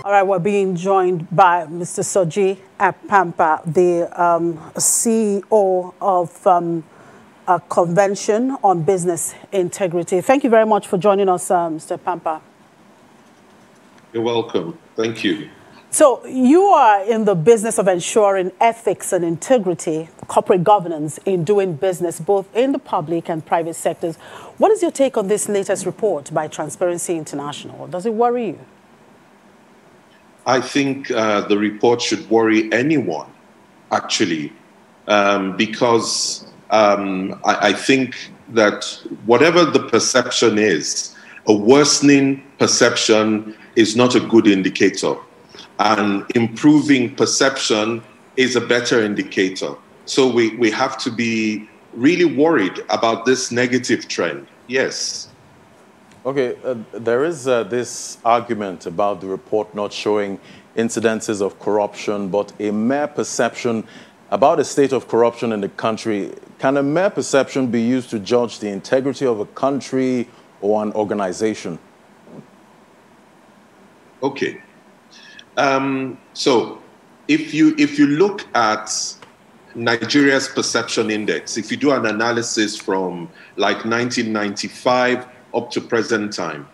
All right, we're being joined by Mr. Soji Apampa, the CEO of a Convention on Business Integrity. Thank you very much for joining us, Mr. Apampa. You're welcome. Thank you. So you are in the business of ensuring ethics and integrity, corporate governance in doing business, both in the public and private sectors. What is your take on this latest report by Transparency International? Does it worry you? I think the report should worry anyone, actually, because I think that whatever the perception is, a worsening perception is not a good indicator. And improving perception is a better indicator. So we have to be really worried about this negative trend. Yes. Okay, there is this argument about the report not showing incidences of corruption, but a mere perception about a state of corruption in the country. Can a mere perception be used to judge the integrity of a country or an organization? Okay. So if you look at Nigeria's perception index, if you do an analysis from like 1995 up to present time,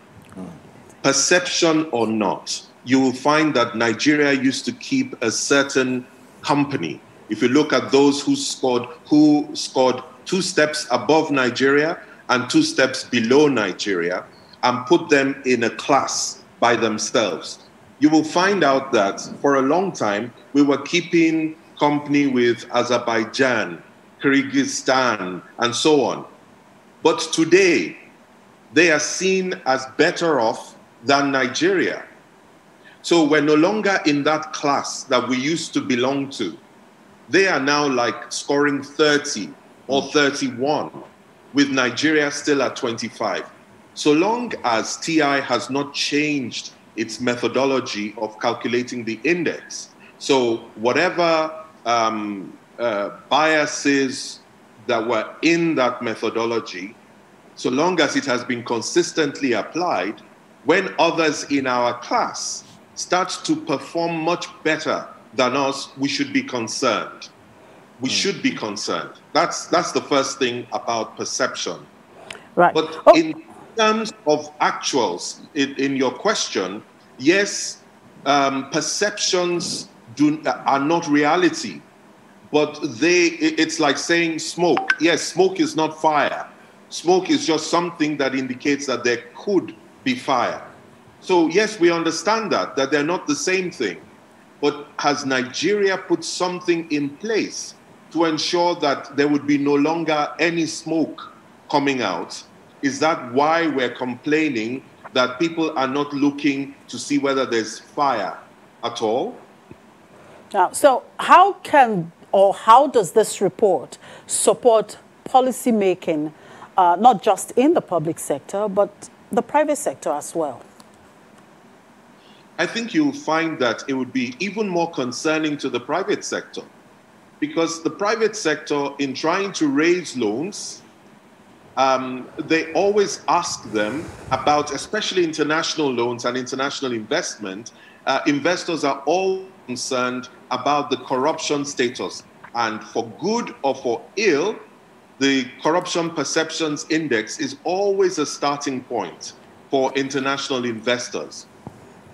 perception or not, you will find that Nigeria used to keep a certain company. If you look at those who scored 2 steps above Nigeria and 2 steps below Nigeria and put them in a class by themselves, you will find out that for a long time, we were keeping company with Azerbaijan, Kyrgyzstan, and so on. But today, they are seen as better off than Nigeria. So we're no longer in that class that we used to belong to. They are now like scoring 30 or 31, with Nigeria still at 25. So long as TI has not changed its methodology of calculating the index, so whatever biases that were in that methodology, so long as it has been consistently applied, when others in our class start to perform much better than us, we should be concerned. We should be concerned. That's the first thing about perception. Right. But in terms of actuals, in your question, yes, perceptions are not reality, but it's like saying smoke. Yes, smoke is not fire. Smoke is just something that indicates that there could be fire. So yes, we understand that they're not the same thing. But has Nigeria put something in place to ensure that there would be no longer any smoke coming out? Is that why we're complaining that people are not looking to see whether there's fire at all? So how does this report support policy making, not just in the public sector, but the private sector as well? I think you'll find that it would be even more concerning to the private sector, because the private sector, in trying to raise loans, they always ask them about, especially international loans and international investment, investors are all concerned about the corruption status. And for good or for ill, the Corruption Perceptions Index is always a starting point for international investors,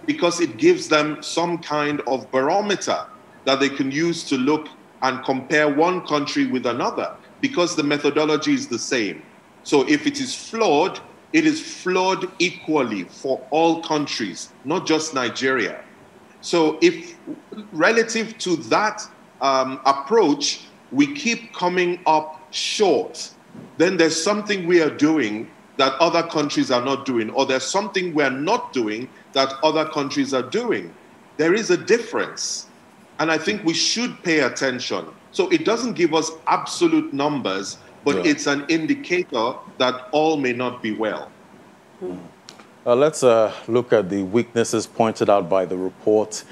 because it gives them some kind of barometer that they can use to look and compare one country with another, because the methodology is the same. So if it is flawed equally for all countries, not just Nigeria. So if relative to that approach, we keep coming up short, then there's something we are doing that other countries are not doing, or there's something we're not doing that other countries are doing. There is a difference, and I think we should pay attention. So it doesn't give us absolute numbers, but it's an indicator that all may not be well. Let's look at the weaknesses pointed out by the report.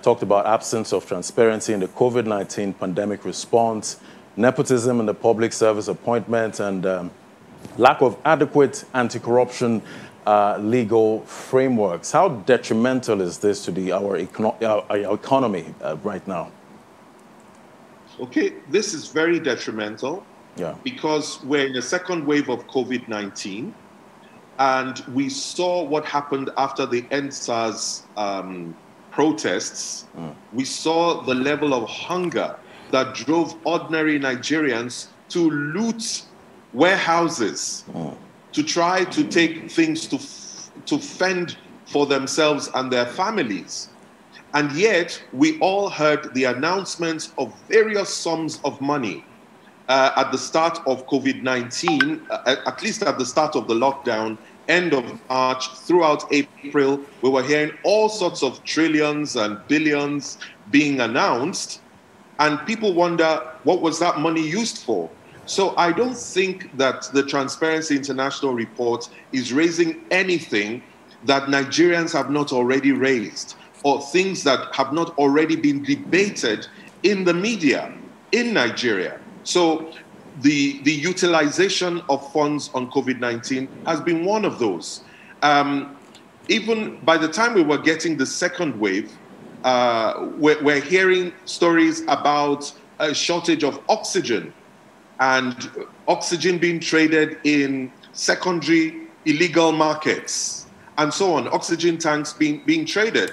Talked about absence of transparency in the COVID-19 pandemic response, nepotism in the public service appointment, and lack of adequate anti-corruption legal frameworks. How detrimental is this to our economy right now? Okay, this is very detrimental, because we're in a second wave of COVID-19, and we saw what happened after the EndSARS protests. We saw the level of hunger that drove ordinary Nigerians to loot warehouses, to try to take things to fend for themselves and their families. And yet, we all heard the announcements of various sums of money at the start of COVID-19, at least at the start of the lockdown, end of March, throughout April. We were hearing all sorts of trillions and billions being announced. And people wonder, what was that money used for? So I don't think that the Transparency International report is raising anything that Nigerians have not already raised, or things that have not already been debated in the media in Nigeria. So the utilization of funds on COVID-19 has been one of those. Even by the time we were getting the second wave, we're hearing stories about a shortage of oxygen, and oxygen being traded in secondary illegal markets, and so on, oxygen tanks being traded.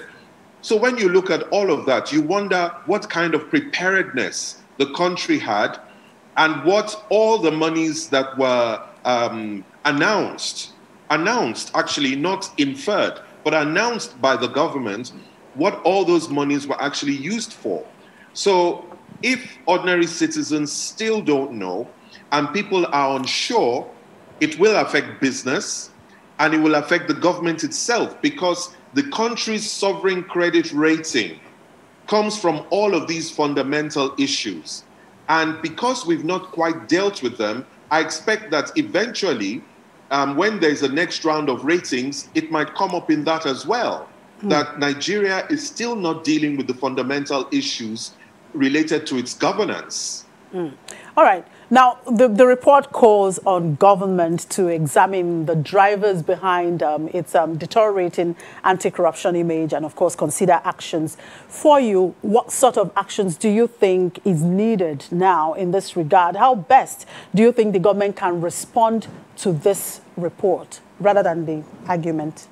So when you look at all of that, you wonder what kind of preparedness the country had, and what all the monies that were announced, actually not inferred, but announced by the government, what all those monies were actually used for. So if ordinary citizens still don't know, and people are unsure, it will affect business, and it will affect the government itself, because the country's sovereign credit rating comes from all of these fundamental issues. And because we've not quite dealt with them, I expect that eventually, when there's a next round of ratings, it might come up in that as well, that Nigeria is still not dealing with the fundamental issues related to its governance. All right. Now, the report calls on government to examine the drivers behind its deteriorating anti-corruption image and, of course, consider actions. For you, what sort of actions do you think is needed now in this regard? How best do you think the government can respond to this report rather than the argument?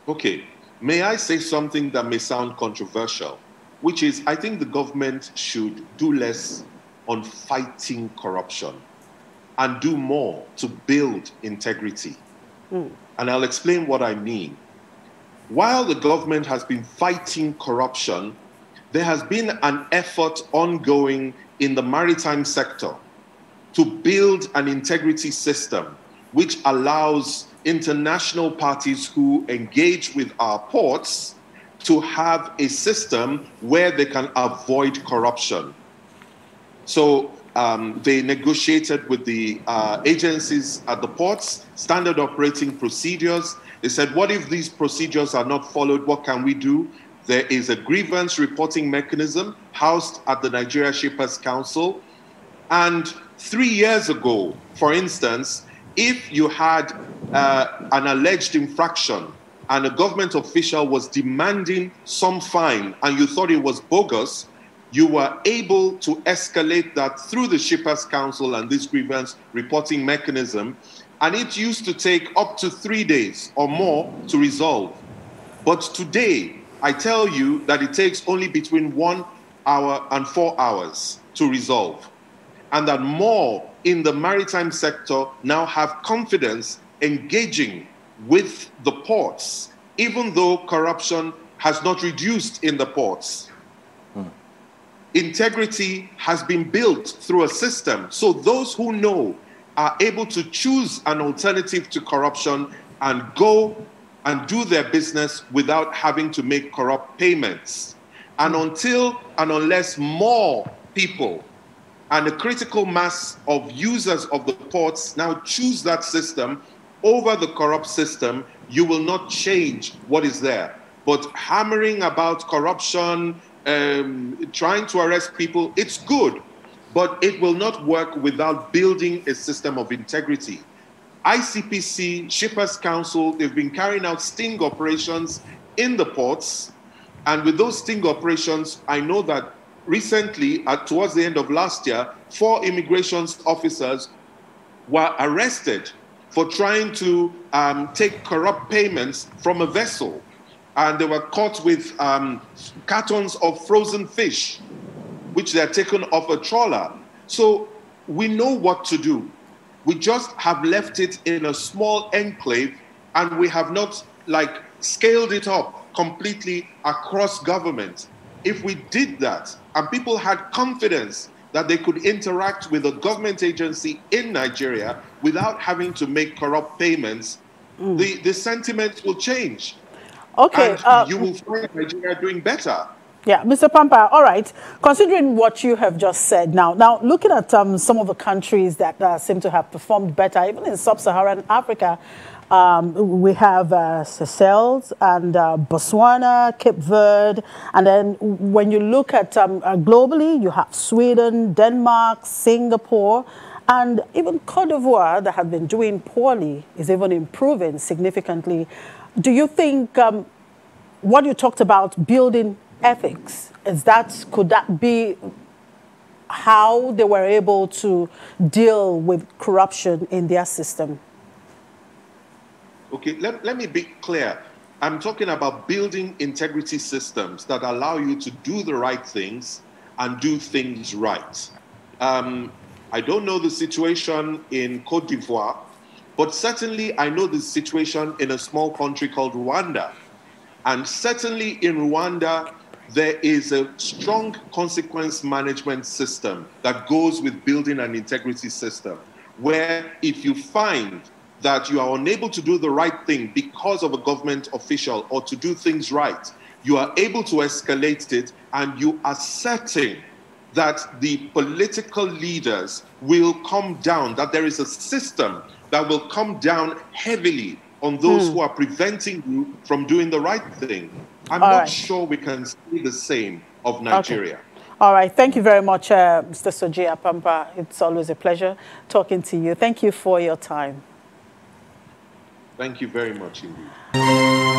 Okay. May I say something that may sound controversial, which is I think the government should do less on fighting corruption and do more to build integrity. And I'll explain what I mean. While the government has been fighting corruption, there has been an effort ongoing in the maritime sector to build an integrity system which allows international parties who engage with our ports to have a system where they can avoid corruption. So they negotiated with the agencies at the ports, standard operating procedures. They said, what if these procedures are not followed? What can we do? There is a grievance reporting mechanism housed at the Nigeria Shippers Council. And 3 years ago, for instance, if you had an alleged infraction and a government official was demanding some fine and you thought it was bogus, you were able to escalate that through the Shippers Council and this grievance reporting mechanism, and it used to take up to 3 days or more to resolve. But today, I tell you that it takes only between 1 hour and 4 hours to resolve, and that more in the maritime sector now have confidence engaging with the ports, even though corruption has not reduced in the ports. Integrity has been built through a system, so those who know are able to choose an alternative to corruption and go and do their business without having to make corrupt payments. And until and unless more people and a critical mass of users of the ports now choose that system over the corrupt system, you will not change what is there. But hammering about corruption, trying to arrest people, it's good, but it will not work without building a system of integrity. ICPC, Shippers Council, they've been carrying out sting operations in the ports. And with those sting operations, I know that recently, towards the end of last year, 4 immigration officers were arrested for trying to take corrupt payments from a vessel. And they were caught with cartons of frozen fish, which they had taken off a trawler. So we know what to do. We just have left it in a small enclave, and we have not scaled it up completely across government. If we did that, and people had confidence that they could interact with a government agency in Nigeria without having to make corrupt payments, the sentiment will change. Okay. And you will find Nigeria doing better. Yeah, Mr. Apampa, all right. Considering what you have just said now looking at some of the countries that seem to have performed better, even in sub-Saharan Africa, we have Seychelles and Botswana, Cape Verde, and then when you look at globally, you have Sweden, Denmark, Singapore, and even Cote d'Ivoire that have been doing poorly is even improving significantly. Do you think what you talked about, building ethics, could that be how they were able to deal with corruption in their system? Okay, let me be clear. I'm talking about building integrity systems that allow you to do the right things and do things right. I don't know the situation in Cote d'Ivoire, but certainly I know the situation in a small country called Rwanda. And certainly in Rwanda, there is a strong consequence management system that goes with building an integrity system, where if you find that you are unable to do the right thing because of a government official or to do things right, you are able to escalate it, and you are certain that the political leaders will come down, that there is a system that will come down heavily on those who are preventing you from doing the right thing. I'm not sure we can say the same of Nigeria. Okay. All right. Thank you very much, Mr. Soji Apampa. It's always a pleasure talking to you. Thank you for your time. Thank you very much indeed.